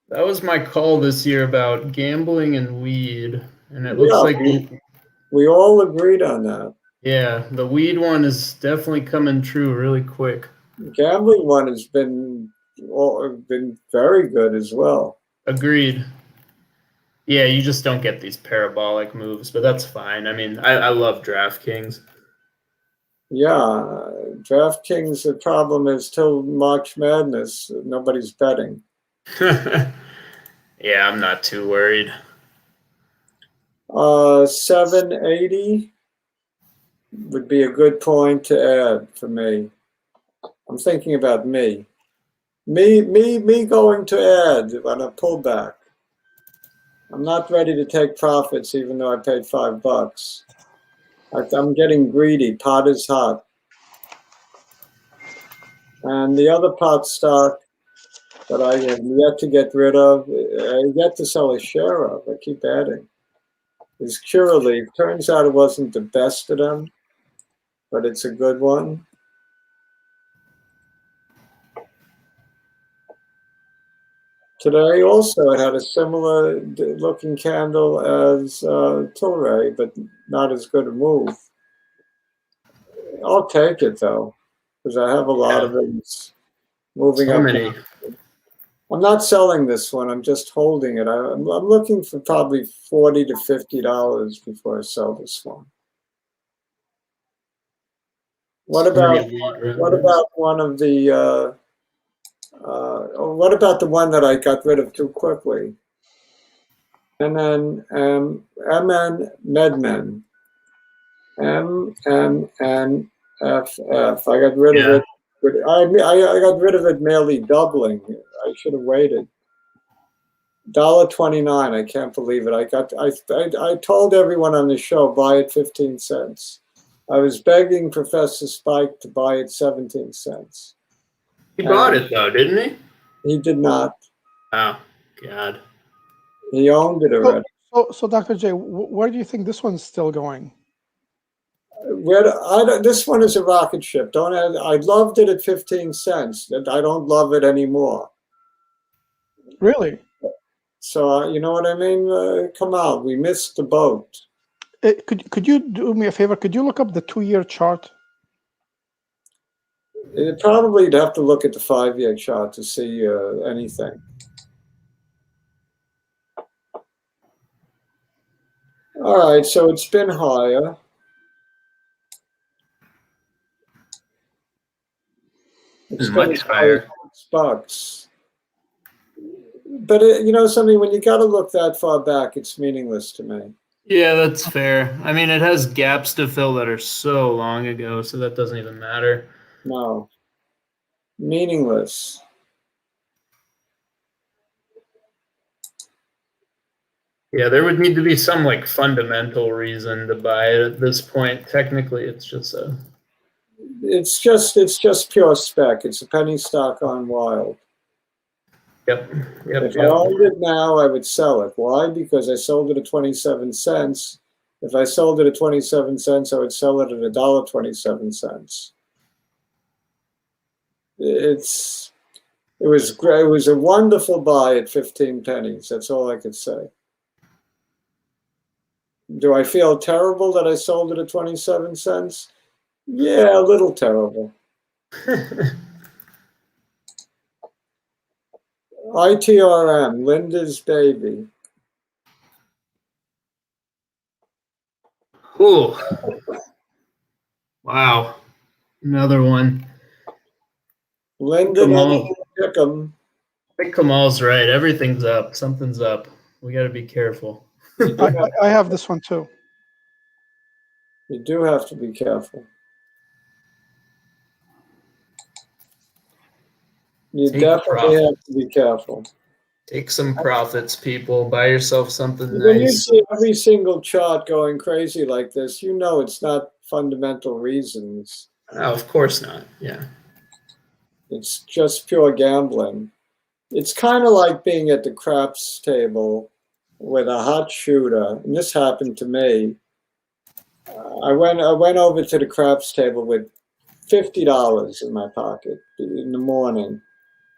that was my call this year about gambling and weed. And it looks Yeah, like, we all agreed on that. yeah, the weed one is definitely coming true really quick. Gambling one has been very good as well. Agreed. Yeah, you just don't get these parabolic moves, but that's fine. I mean, I love DraftKings. Yeah, DraftKings, the problem is till March Madness, nobody's betting. Yeah, I'm not too worried. 780 would be a good point to add for me. I'm thinking about me. Me going to add on a pullback. I'm not ready to take profits even though I paid $5. I'm getting greedy. Pot is hot. And the other pot stock that I have yet to get rid of, I yet to sell a share of, I keep adding, is Curaleaf. Turns out it wasn't the best of them, but it's a good one. Today also it had a similar looking candle as Tilray, but not as good a move. I'll take it though, because I have a lot of it moving So up. many. I'm not selling this one. I'm just holding it. I'm looking for probably $40 to $50 before I sell this one. What about one of the? What about the one that I got rid of too quickly? And then MN Medmen, MMNFF. I got rid of it. I got rid of it merely doubling. I should have waited. $1.29. I can't believe it. I told everyone on the show buy it 15 cents. I was begging Professor Spike to buy it 17 cents. He bought it though, didn't he? He did not. Oh God. He owned it already. So Dr. J, where do you think this one's still going? This one is a rocket ship. I loved it at 15 cents. I don't love it anymore. Really? So you know what I mean? Come on, we missed the boat. Could you do me a favor? Could you look up the 2-year chart? Probably you'd have to look at the 5-year chart to see anything. All right, so it's been higher. It's Much higher. $6. But you know something, when you got to look that far back, it's meaningless to me. Yeah, that's fair. I mean, it has gaps to fill that are so long ago, so that doesn't even matter. No, meaningless. Yeah, there would need to be some like fundamental reason to buy it at this point. Technically, it's just a It's just pure spec. It's a penny stock on wild. yep. If I owned it now, I would sell it. Why? Because I sold it at 27 cents. If I sold it at 27 cents, I would sell it at $1.27. It was great. It was a wonderful buy at 15 pennies. That's all I could say. Do I feel terrible that I sold it at 27 cents? Yeah, a little terrible. ITRM, Linda's baby. Ooh. Wow. Another one. Linda Kamal. didn't pick 'em. I think Kamal's right. Everything's up. Something's up. We got to be careful. I have this one too. You do have to be careful. You Take definitely profit. have to be careful. Take some profits, people. Buy yourself something When you nice. see every single chart going crazy like this, you know it's not fundamental reasons. Oh, of course not. Yeah. It's just pure gambling. It's kind of like being at the craps table with a hot shooter, and this happened to me. I went over to the craps table with $50 in my pocket in the morning.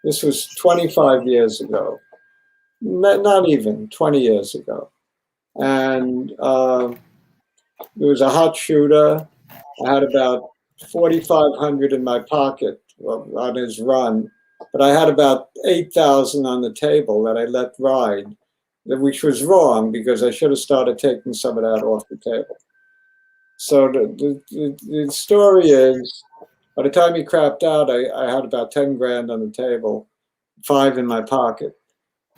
This was 25 years ago. Not even 20 years ago. And there was a hot shooter. I had about 4,500 in my pocket on his run, but I had about 8,000 on the table that I let ride, which was wrong because I should have started taking some of that off the table. So the story is, by the time he crapped out, I had about 10 grand on the table, 5 in my pocket,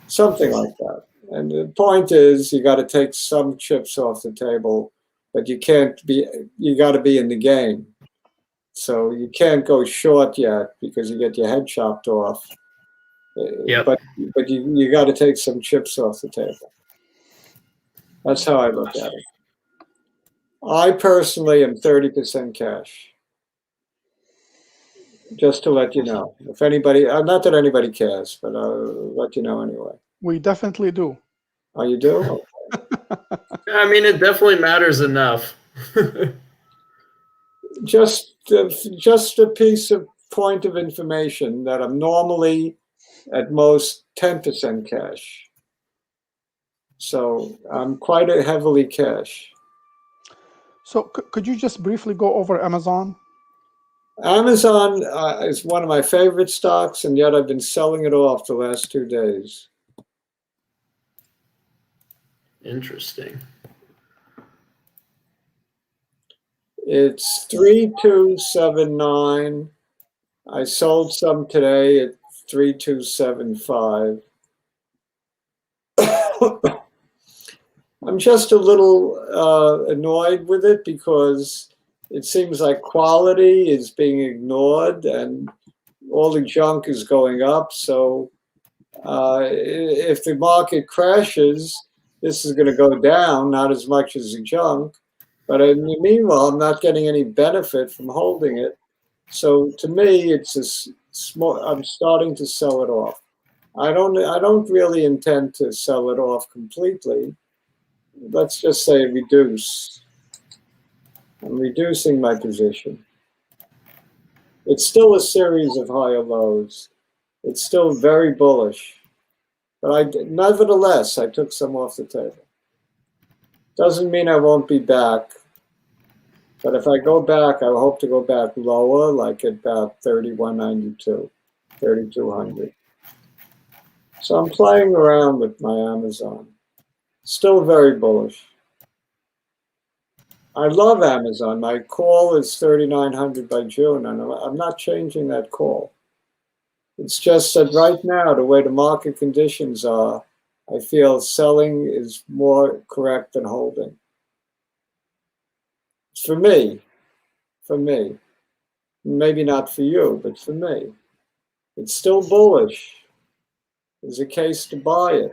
something like that. And the point is, you got to take some chips off the table, but you got to be in the game. So you can't go short yet because you get your head chopped off. Yep. But you got to take some chips off the table. That's how I look at it. I personally am 30% cash. Just to let you know. If anybody, not that anybody cares, but I'll let you know anyway. We definitely do. Oh, you do? I mean, it definitely matters enough. Just a piece of point of information that I'm normally at most 10% cash. So I'm quite heavily cash. So could you just briefly go over Amazon? Amazon is one of my favorite stocks, and yet I've been selling it off the last 2 days. Interesting. It's 3279. I sold some today at 3275. I'm just a little annoyed with it because it seems like quality is being ignored and all the junk is going up. So if the market crashes, this is going to go down, not as much as the junk. But in the meanwhile, I'm not getting any benefit from holding it. So to me, it's a small. I'm starting to sell it off. I don't really intend to sell it off completely. Let's just say reduce. I'm reducing my position. It's still a series of higher lows. It's still very bullish. But nevertheless, I took some off the table. Doesn't mean I won't be back. But if I go back, I hope to go back lower, like at about 3192, 3200. So I'm playing around with my Amazon. Still very bullish. I love Amazon. My call is 3,900 by June, and I'm not changing that call. It's just that right now, the way the market conditions are, I feel selling is more correct than holding. For me, maybe not for you, but for me, it's still bullish. There's a case to buy it.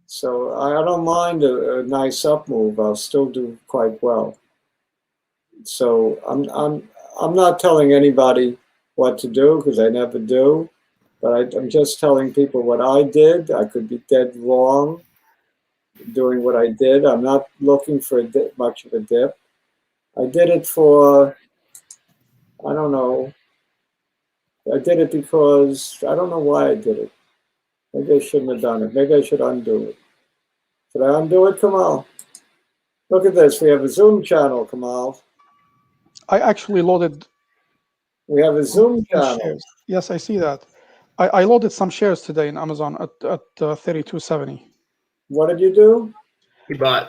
So I don't mind a nice up move. I'll still do quite well. So I'm not telling anybody what to do because I never do. But I'm just telling people what I did. I could be dead wrong doing what I did. I'm not looking for much of a dip. I did it for, I don't know. I did it because I don't know why I did it. Maybe I shouldn't have done it. Maybe I should undo it. Should I undo it, Kamal? Look at this. We have a Zoom channel, Kamal. I actually loaded. We have a Zoom channel. Shares. Yes, I see that. I loaded some shares today in Amazon at 32.70. What did you do? He bought.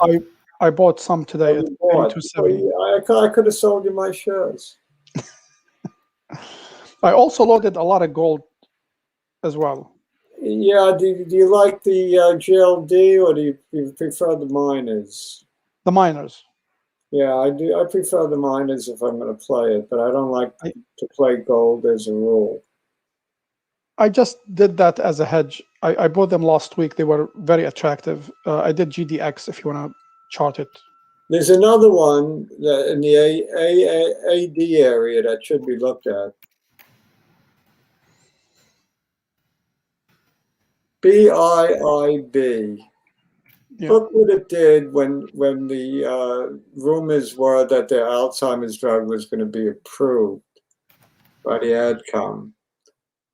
I bought some today at 32.70. I could have sold you my shares. I also loaded a lot of gold as well. Yeah, do you like the GLD or do you prefer the miners? The miners. Yeah, I do. I prefer the miners if I'm going to play it, but I don't like to play gold as a rule. I just did that as a hedge. I bought them last week. They were very attractive. I did GDX if you want to chart it. There's another one in the AD area that should be looked at. BIIB. Yeah. Look what it did when the rumors were that their Alzheimer's drug was going to be approved by the AdCom.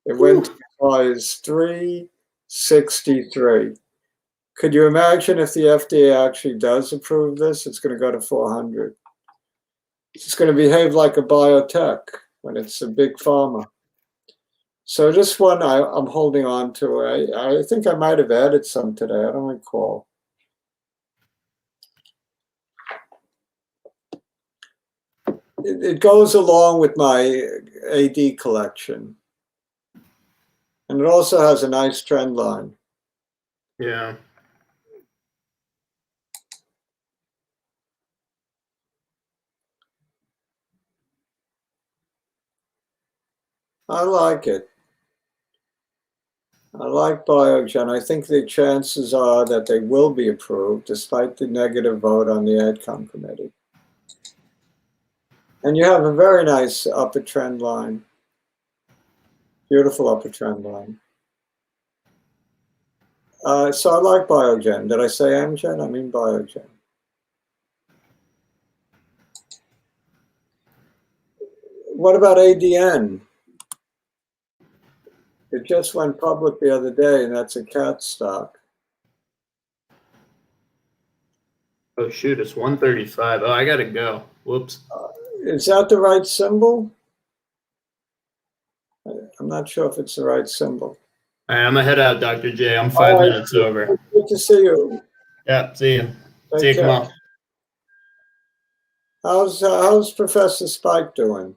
It went as high as 363. Could you imagine if the FDA actually does approve this? It's going to go to 400. It's going to behave like a biotech when it's a big pharma. So this one I'm holding on to. I think I might have added some today. I don't recall. It goes along with my AD collection. And it also has a nice trend line. Yeah. I like it. I like Biogen. I think the chances are that they will be approved despite the negative vote on the AdCom committee. And you have a very nice upper trend line. Beautiful upper trend line. So I like Biogen. Did I say Amgen? I mean Biogen. What about ADN? It just went public the other day, and that's a cat stock. Oh shoot, it's 135. Oh, I gotta go. Whoops. Is that the right symbol? I'm not sure if it's the right symbol. All right, I'm gonna head out, Dr. J. I'm 5 minutes over. Good to see you. Yeah, see you. Take See you, care. Kamal. How's Professor Spike doing?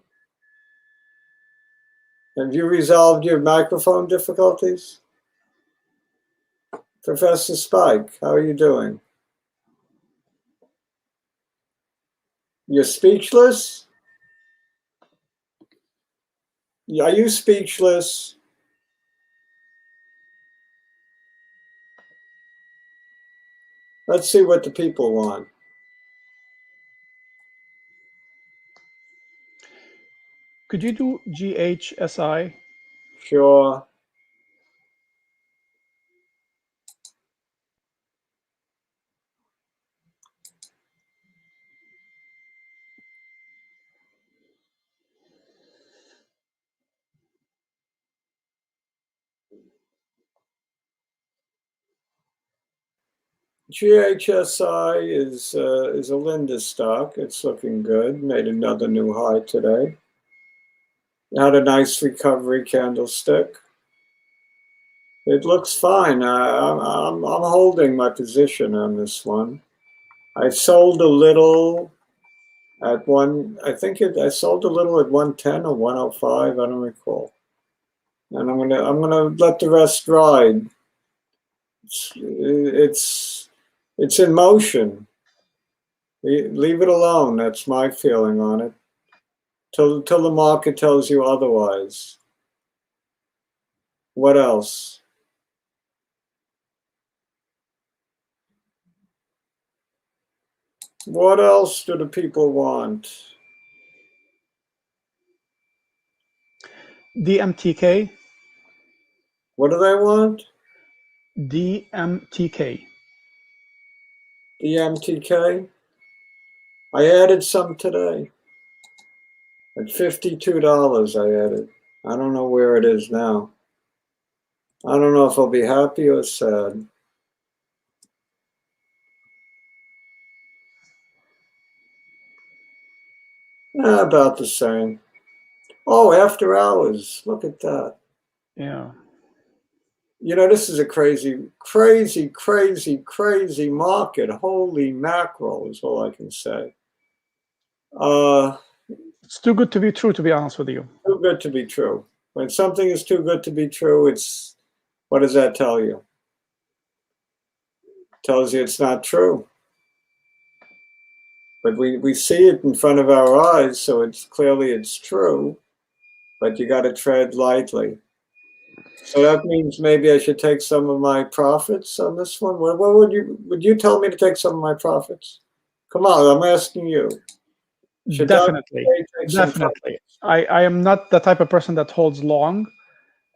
Have you resolved your microphone difficulties? Professor Spike, how are you doing? You're speechless? Are you speechless? Let's see what the people want. Could you do GHSI? Sure. GHSI is a Linda stock. It's looking good. Made another new high today. Had a nice recovery candlestick. It looks fine. I'm holding my position on this one. I sold a little at I sold a little at 110 or 105. I don't recall. and I'm gonna let the rest ride. It's in motion. Leave it alone. That's my feeling on it. Till the market tells you otherwise. What else? What else do the people want? DMTK. What do they want? DMTK. DMTK? I added some today. At $52 I added. I don't know where it is now. I don't know if I'll be happy or sad. About the same. Oh, after hours. Look at that. Yeah. You know, this is a crazy, crazy, crazy, crazy market. Holy mackerel is all I can say. It's too good to be true, to be honest with you. Too good to be true. When something is too good to be true, it's, what does that tell you? It tells you it's not true. But we see it in front of our eyes, so it's clearly it's true, but you got to tread lightly. So that means maybe I should take some of my profits on this one. What would you tell me to take some of my profits? Come on, I'm asking you. Should Definitely. take some Definitely. I am not the type of person that holds long.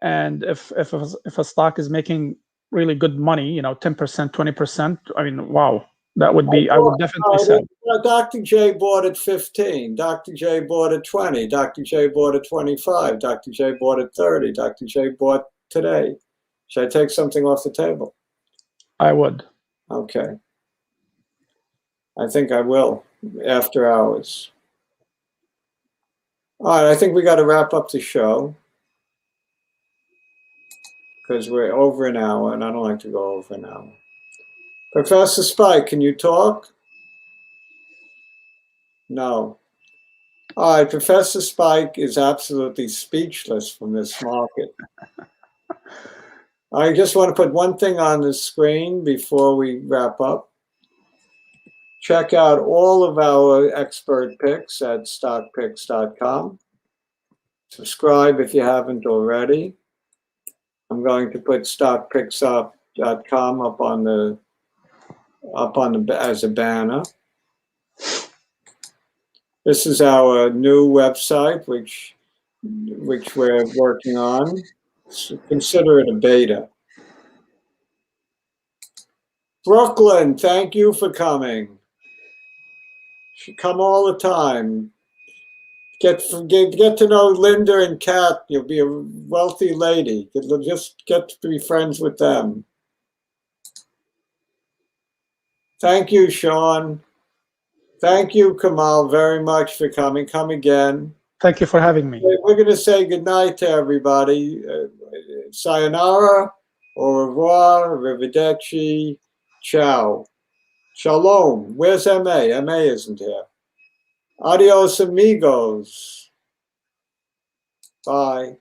And if a stock is making really good money, you know, 10%, 20%, I mean, wow, that would be, I would definitely sell. Dr. J bought at 15. Dr. J bought at 20. Dr. J bought at 25. Dr. J bought at 30. Dr. J bought today. Should I take something off the table? I would. Okay. I think I will after hours. All right, I think we got to wrap up the show because we're over an hour and I don't like to go over an hour. Professor Spike, can you talk? No. All right, Professor Spike is absolutely speechless from this market. I just want to put one thing on the screen before we wrap up. Check out all of our expert picks at stockpicks.com. Subscribe if you haven't already. I'm going to put stockpicksup.com up on the as a banner. This is our new website, which we're working on. So consider it a beta. Brooklyn, thank you for coming. You should come all the time. Get to know Linda and Kat. You'll be a wealthy lady. Just get to be friends with them. Thank you, Sean. Thank you, Kamal, very much for coming. Come again. Thank you for having me. We're going to say goodnight to everybody. Sayonara, au revoir, arrivederci, ciao. Shalom. Where's MA? MA isn't here. Adios, amigos. Bye.